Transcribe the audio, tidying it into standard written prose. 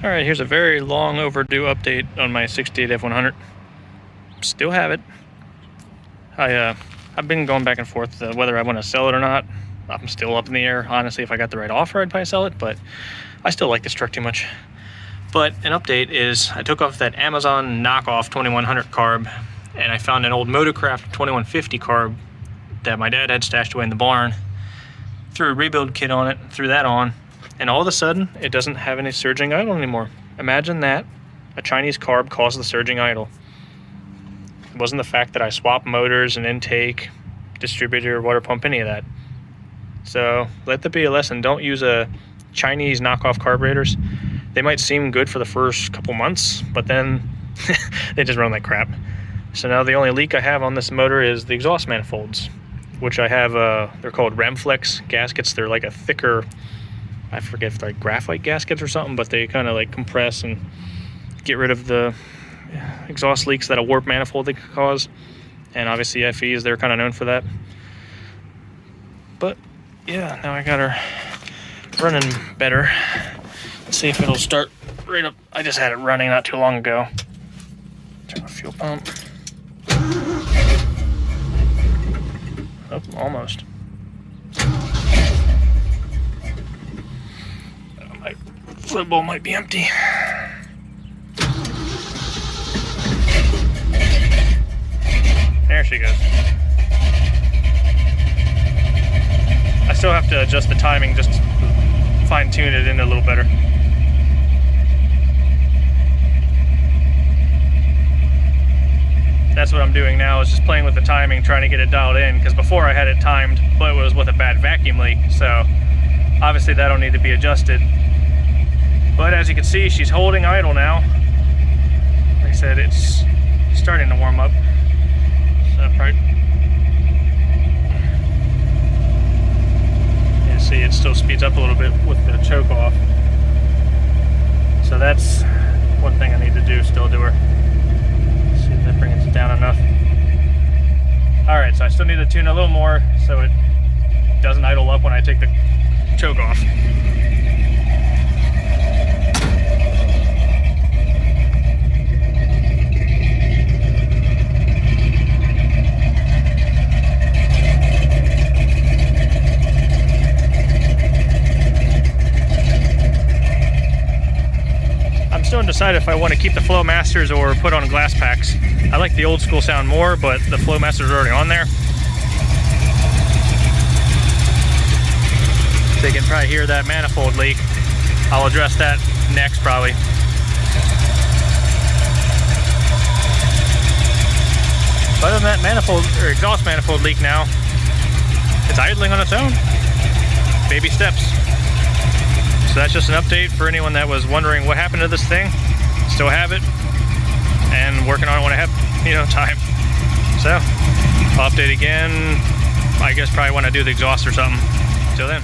All right, here's a very long overdue update on my 68 F100. Still have it. I've been going back and forth whether I want to sell it or not. I'm still up in the air. Honestly, if I got the right offer, I'd probably sell it, but I still like this truck too much. But an update is I took off that Amazon knockoff 2100 carb, and I found an old Motorcraft 2150 carb that my dad had stashed away in the barn. Threw a rebuild kit on it, threw that on, and all of a sudden, it doesn't have any surging idle anymore. Imagine that. A Chinese carb caused the surging idle. It wasn't the fact that I swapped motors and intake, distributor, water pump, any of that. So let that be a lesson. Don't use a Chinese knockoff carburetors. They might seem good for the first couple months, but then they just run like crap. So now the only leak I have on this motor is the exhaust manifolds, which I have, they're called Remflex gaskets. They're like a thicker, I forget if they're like graphite gaskets or something, but they kind of like compress and get rid of the exhaust leaks that a warp manifold could cause. And obviously FEs, they're kind of known for that. But yeah, now I got her running better. Let's see if it'll start right up. I just had it running not too long ago. Turn the fuel pump. Oh, almost. My float bowl might be empty. There she goes. I still have to adjust the timing, just fine tune it in a little better. That's what I'm doing now, is just playing with the timing, trying to get it dialed in, because before I had it timed, but it was with a bad vacuum leak, so obviously that'll need to be adjusted. But as you can see, she's holding idle now. Like I said, it's starting to warm up. So probably, you see it still speeds up a little bit with the choke off. So that's one thing I need to do, still to her. See if that brings it down enough. All right, so I still need to tune a little more so it doesn't idle up when I take the choke off. Still undecided if I want to keep the Flow Masters or put on glass packs. I like the old school sound more, but the Flow Masters are already on there. So you can probably hear that manifold leak. I'll address that next probably. But other than that manifold or exhaust manifold leak now, it's idling on its own. Baby steps. So that's just an update for anyone that was wondering what happened to this thing. Still have it, and working on it when I have, time. So I'll update again. I guess probably when I do the exhaust or something. Till then.